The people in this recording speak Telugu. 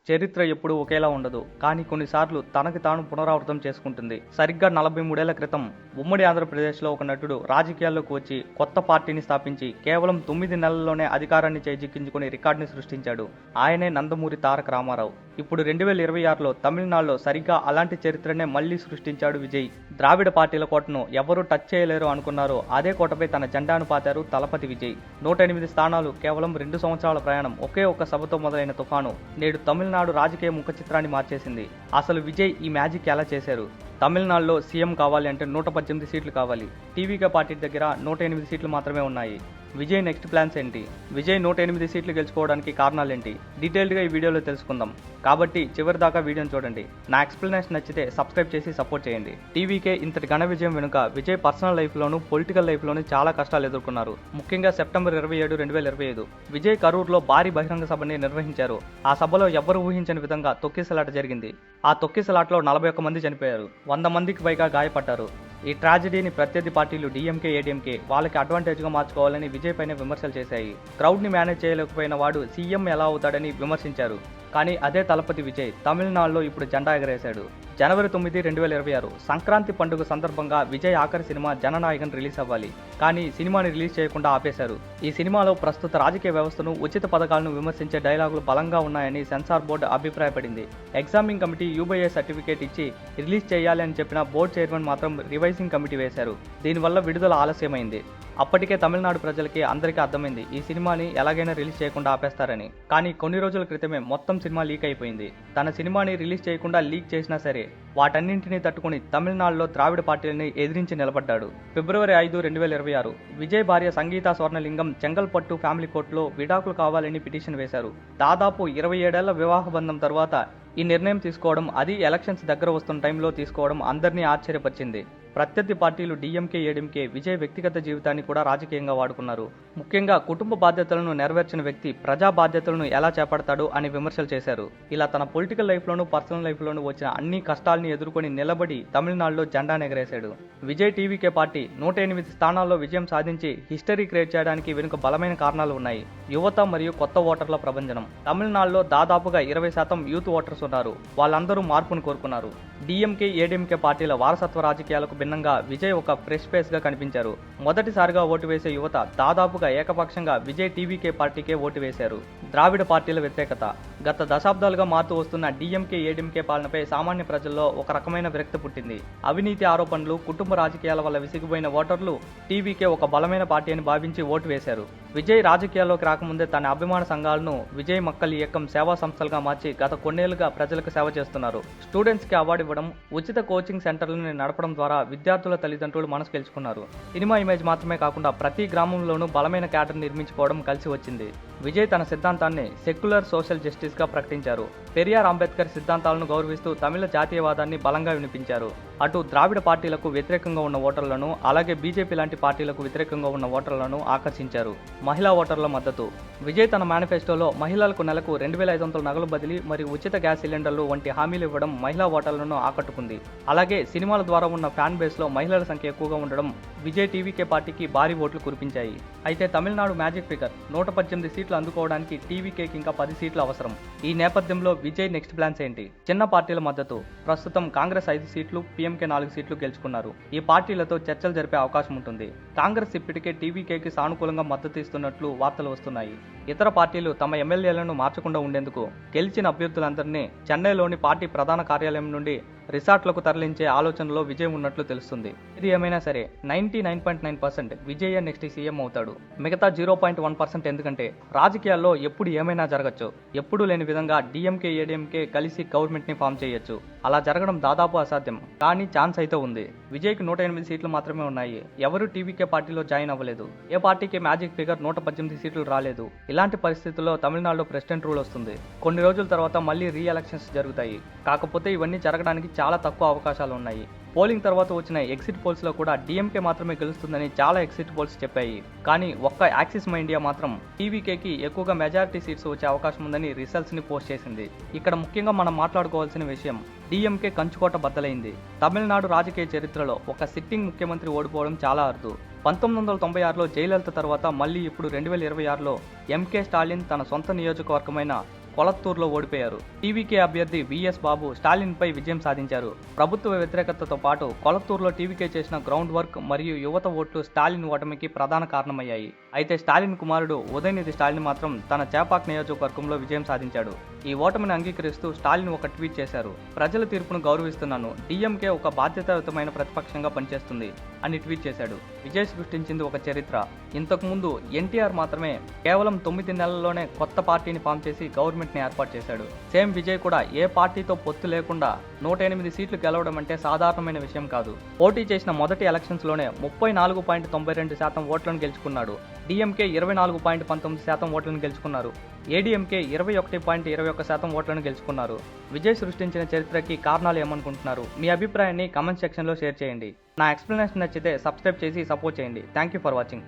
చరిత్ర ఎప్పుడూ ఒకేలా ఉండదు. కానీ కొన్నిసార్లు తనకి తాను పునరావృతం చేసుకుంటుంది. సరిగ్గా 43 ఏళ్ల క్రితం ఉమ్మడి ఆంధ్రప్రదేశ్లో ఒక నటుడు రాజకీయాల్లోకి వచ్చి కొత్త పార్టీని స్థాపించి కేవలం 9 నెలల్లోనే అధికారాన్ని చేజిక్కించుకుని రికార్డుని సృష్టించాడు. ఆయనే నందమూరి తారక రామారావు. ఇప్పుడు 2026లో తమిళనాడులో సరిగ్గా అలాంటి చరిత్రనే మళ్లీ సృష్టించాడు విజయ్. ద్రావిడ పార్టీల కోటను ఎవరూ టచ్ చేయలేరు అనుకున్నారో అదే కోటపై తన జెండాను పాతారు తలపతి విజయ్. 108 స్థానాలు, కేవలం 2 సంవత్సరాల ప్రయాణం, ఒకే ఒక్క సభతో మొదలైన తుఫాను నేడు తమిళనాడు రాజకీయ ముఖ చిత్రాన్ని మార్చేసింది. అసలు విజయ్ ఈ మ్యాజిక్ ఎలా చేశారు? తమిళనాడులో సీఎం కావాలి అంటే 118 సీట్లు కావాలి. టీవీకే పార్టీ దగ్గర 108 సీట్లు మాత్రమే ఉన్నాయి. విజయ్ నెక్స్ట్ ప్లాన్స్ ఏంటి? విజయ్ 108 సీట్లు గెలుచుకోవడానికి కారణాలేంటి? డీటెయిల్డ్గా ఈ వీడియోలో తెలుసుకుందాం. కాబట్టి చివరి దాకా వీడియోని చూడండి. నా ఎక్స్ప్లెనేషన్ నచ్చితే సబ్స్క్రైబ్ చేసి సపోర్ట్ చేయండి. టీవీకే ఇంతటి ఘన విజయం వెనుక విజయ్ పర్సనల్ లైఫ్లోనూ పొలిటికల్ లైఫ్లోనూ చాలా కష్టాలు ఎదుర్కొన్నారు. ముఖ్యంగా సెప్టెంబర్ 27, 2025 విజయ్ కరూర్లో భారీ బహిరంగ సభని నిర్వహించారు. ఆ సభలో ఎవ్వరూ ఊహించని విధంగా తొక్కిసలాట జరిగింది. ఆ తొక్కిసలాటలో 41 మంది చనిపోయారు, 100 మందికి పైగా గాయపడ్డారు. ఈ ట్రాజడీని ప్రత్యర్థి పార్టీలు డీఎంకే, ఏడీఎంకే వాళ్ళకి అడ్వాంటేజ్గా మార్చుకోవాలని విజయ్ పైన విమర్శలు చేశాయి. క్రౌడ్ని మేనేజ్ చేయలేకపోయిన వాడు సీఎం ఎలా అవుతాడని విమర్శించారు. కానీ అదే తలపతి విజయ్ తమిళనాడులో ఇప్పుడు జెండా ఎగరేశాడు. జనవరి 9, 2026 సంక్రాంతి పండుగ సందర్భంగా విజయ్ ఆఖరి సినిమా జననాయకన్ రిలీజ్ అవ్వాలి. కానీ సినిమాని రిలీజ్ చేయకుండా ఆపేశారు. ఈ సినిమాలో ప్రస్తుత రాజకీయ వ్యవస్థను, ఉచిత పథకాలను విమర్శించే డైలాగులు బలంగా ఉన్నాయని సెన్సార్ బోర్డు అభిప్రాయపడింది. ఎగ్జామింగ్ కమిటీ యూబీఏ సర్టిఫికేట్ ఇచ్చి రిలీజ్ చేయాలి అని చెప్పిన బోర్డు చైర్మన్ మాత్రం రివైజింగ్ కమిటీ వేశారు. దీనివల్ల విడుదల ఆలస్యమైంది. అప్పటికే తమిళనాడు ప్రజలకి అందరికీ అర్థమైంది ఈ సినిమాని ఎలాగైనా రిలీజ్ చేయకుండా ఆపేస్తారని. కానీ కొన్ని రోజుల క్రితమే మొత్తం సినిమా లీక్ అయిపోయింది. తన సినిమాని రిలీజ్ చేయకుండా లీక్ చేసినా సరే వాటన్నింటినీ తట్టుకుని తమిళనాడులో ద్రావిడ పార్టీలని ఎదిరించి నిలబడ్డాడు. ఫిబ్రవరి 5, 2026 విజయ్ భార్య సంగీత స్వర్ణలింగం చెంగల్పట్టు ఫ్యామిలీ కోర్టులో విడాకులు కావాలని పిటిషన్ వేశారు. దాదాపు 27 ఏళ్ల వివాహ బంధం తర్వాత ఈ నిర్ణయం తీసుకోవడం, అది ఎలక్షన్స్ దగ్గర వస్తున్న టైంలో తీసుకోవడం అందరినీ ఆశ్చర్యపరిచింది. ప్రత్యర్థి పార్టీలు డీఎంకే, ఏడీఎంకే విజయ్ వ్యక్తిగత జీవితాన్ని కూడా రాజకీయంగా వాడుకున్నారు. ముఖ్యంగా కుటుంబ బాధ్యతలను నెరవేర్చిన వ్యక్తి ప్రజా బాధ్యతలను ఎలా చేపడతాడు అని విమర్శలు చేశారు. ఇలా తన పొలిటికల్ లైఫ్లోనూ పర్సనల్ లైఫ్లోనూ వచ్చిన అన్ని కష్టాల్ని ఎదుర్కొని నిలబడి తమిళనాడులో జెండా ఎగరేశాడు. విజయ్ టీవీకే పార్టీ 108 స్థానాల్లో విజయం సాధించి హిస్టరీ క్రియేట్ చేయడానికి వెనుక బలమైన కారణాలు ఉన్నాయి. యువత మరియు కొత్త ఓటర్ల ప్రభంజనం. తమిళనాడులో దాదాపుగా 20% యూత్ ఓటర్స్ ఉన్నారు. వాళ్ళందరూ మార్పును కోరుకున్నారు. డీఎంకే, ఏడీఎంకే పార్టీల వారసత్వ రాజకీయాలకు భిన్నంగా విజయ్ ఒక ఫ్రెష్ ఫేస్ గా కనిపించారు. మొదటిసారిగా ఓటు వేసే యువత దాదాపుగా ఏకపక్షంగా విజయ్ టీవీకే పార్టీకే ఓటు వేశారు. ద్రావిడ పార్టీల వ్యతిరేకత. గత దశాబ్దాలుగా మారుతూ వస్తున్న డీఎంకే, ఏడీఎంకే పాలనపై సామాన్య ప్రజల్లో ఒక రకమైన విరక్తి పుట్టింది. అవినీతి ఆరోపణలు, కుటుంబ రాజకీయాల వల్ల విసిగిపోయిన ఓటర్లు టీవీకే ఒక బలమైన పార్టీ అని భావించి ఓటు వేశారు. విజయ్ రాజకీయాల్లోకి రాకముందే తన అభిమాన సంఘాలను విజయ్ మక్కల్ ఇయక్కం సేవా సంస్థలుగా మార్చి గత కొన్నేళ్లుగా ప్రజలకు సేవ చేస్తున్నారు. స్టూడెంట్స్ కి అవార్డు ఇవ్వడం, ఉచిత కోచింగ్ సెంటర్లను నడపడం ద్వారా విద్యార్థుల తల్లిదండ్రులు మనసు గెలుచుకున్నారు. సినిమా ఇమేజ్ మాత్రమే కాకుండా ప్రతి గ్రామంలోనూ బలమైన క్యాడర్ నిర్మించుకోవడం కలిసి వచ్చింది. విజయ్ తన సిద్ధాంతాన్ని సెక్యులర్ సోషల్ జస్టిస్ గా ప్రకటించారు. పెరియార్, అంబేద్కర్ సిద్ధాంతాలను గౌరవిస్తూ తమిళ జాతీయవాదాన్ని బలంగా వినిపించారు. అటు ద్రావిడ పార్టీలకు వ్యతిరేకంగా ఉన్న ఓటర్లను, అలాగే బీజేపీ లాంటి పార్టీలకు వ్యతిరేకంగా ఉన్న ఓటర్లను ఆకర్షించారు. మహిళా ఓటర్ల మద్దతు. విజయ్ తన మేనిఫెస్టోలో మహిళలకు నెలకు 2500 నగలు బదిలీ మరియు ఉచిత గ్యాస్ సిలిండర్లు వంటి హామీలు ఇవ్వడం మహిళా ఓటర్లను ఆకట్టుకుంది. అలాగే సినిమాల ద్వారా ఉన్న ఫ్యాన్ బేస్ లో మహిళల సంఖ్య ఎక్కువగా ఉండడం విజయ్ టీవీకే పార్టీకి భారీ ఓట్లు కురిపించాయి. అయితే తమిళనాడు మ్యాజిక్ ఫిగర్ 118 సీట్లు అందుకోవడానికి టీవీకేకి ఇంకా 10 సీట్లు అవసరం. ఈ నేపథ్యంలో విజయ్ నెక్స్ట్ ప్లాన్స్ ఏంటి? చిన్న పార్టీల మద్దతు. ప్రస్తుతం కాంగ్రెస్ 5 సీట్లు, పీఎంకే 4 సీట్లు గెలుచుకున్నారు. ఈ పార్టీలతో చర్చలు జరిపే అవకాశం ఉంటుంది. కాంగ్రెస్ ఇప్పటికే టీవీకేకి సానుకూలంగా మద్దతు ఇస్తున్నట్లు వార్తలు వస్తున్నాయి. ఇతర పార్టీలు తమ ఎమ్మెల్యేలను మార్చకుండా ఉండేందుకు గెలిచిన అభ్యర్థులందరినీ చెన్నైలోని పార్టీ ప్రధాన కార్యాలయం నుండి రిసార్ట్లకు తరలించే ఆలోచనలో విజయ్ ఉన్నట్లు తెలుస్తుంది. ఇది ఏమైనా సరే 99.9% విజయ్ నెక్స్ట్ సీఎం అవుతాడు. మిగతా 0.1% ఎందుకంటే రాజకీయాల్లో ఎప్పుడు ఏమైనా జరగచ్చు. ఎప్పుడూ లేని విధంగా డీఎంకే, ఏడీఎంకే కలిసి గవర్నమెంట్ ని ఫామ్ చేయొచ్చు. అలా జరగడం దాదాపు అసాధ్యం, కానీ ఛాన్స్ అయితే ఉంది. విజయ్కి 108 సీట్లు మాత్రమే ఉన్నాయి. ఎవరు టీవీకే పార్టీలో జాయిన్ అవ్వలేదు. ఏ పార్టీకి మ్యాజిక్ ఫిగర్ 118 సీట్లు రాలేదు. ఇలాంటి పరిస్థితుల్లో తమిళనాడులో ప్రెసిడెంట్ రూల్ వస్తుంది. కొన్ని రోజుల తర్వాత మళ్ళీ రీ ఎలక్షన్స్ జరుగుతాయి. కాకపోతే ఇవన్నీ జరగడానికి చాలా తక్కువ అవకాశాలు ఉన్నాయి. పోలింగ్ తర్వాత వచ్చిన ఎగ్జిట్ పోల్స్ లో కూడా డీఎంకే మాత్రమే గెలుస్తుందని చాలా ఎగ్జిట్ పోల్స్ చెప్పాయి. కానీ ఒక్క యాక్సిస్ మై ఇండియా మాత్రం టీవీకేకి ఎక్కువగా మెజారిటీ సీట్స్ వచ్చే అవకాశం ఉందని రిజల్ట్స్ ని పోస్ట్ చేసింది. ఇక్కడ ముఖ్యంగా మనం మాట్లాడుకోవాల్సిన విషయం, డీఎంకే కంచుకోట బద్దలైంది. తమిళనాడు రాజకీయ చరిత్రలో ఒక సిట్టింగ్ ముఖ్యమంత్రి ఓడిపోవడం చాలా అరుదు. 1996లో జయలలిత తర్వాత మళ్ళీ ఇప్పుడు 2026లో ఎంకే స్టాలిన్ తన సొంత నియోజకవర్గమైన కొలత్తూరులో ఓడిపోయారు. టీవీకే అభ్యర్థి విఎస్ బాబు స్టాలిన్పై విజయం సాధించారు. ప్రభుత్వ వ్యతిరేకతతో పాటు కొలత్తూరులో టీవీకే చేసిన గ్రౌండ్ వర్క్ మరియు యువత ఓట్లు స్టాలిన్ ఓటమికి ప్రధాన కారణమయ్యాయి. అయితే స్టాలిన్ కుమారుడు ఉదయనిధి స్టాలిన్ మాత్రం తన చేపాక్ నియోజకవర్గంలో విజయం సాధించాడు. ఈ ఓటమిని అంగీకరిస్తూ స్టాలిన్ ఒక ట్వీట్ చేశారు. ప్రజల తీర్పును గౌరవిస్తున్నాను. డీఎంకే ఒక బాధ్యతాయుతమైన ప్రతిపక్షంగా పనిచేస్తుంది అని ట్వీట్ చేశాడు. విజయ్ సృష్టించింది ఒక చరిత్ర. ఇంతకు ముందు ఎన్టీఆర్ మాత్రమే కేవలం 9 నెలల్లోనే కొత్త పార్టీని ఫామ్ చేసి గవర్నమెంట్ ని ఏర్పాటు చేశాడు. సేమ్ విజయ్ కూడా ఏ పార్టీతో పొత్తు లేకుండా 108 సీట్లు గెలవడం అంటే సాధారణమైన విషయం కాదు. పోటీ చేసిన మొదటి ఎలక్షన్స్ లోనే 34.92% ఓట్లను గెలుచుకున్నాడు. డీఎంకే 24.19% ఓట్లను గెలుచుకున్నారు. ఏడీఎంకే 21.21% ఓట్లను గెలుచుకున్నారు. విజయ్ సృష్టించిన చరిత్రకి కారణాలు ఏమనుకుంటున్నారు? మీ అభిప్రాయాన్ని కామెంట్ సెక్షన్లో షేర్ చేయండి. నా ఎక్స్ప్లెనేషన్ నచ్చితే సబ్స్క్రైబ్ చేసి సపోర్ట్ చేయండి. Thank you for watching.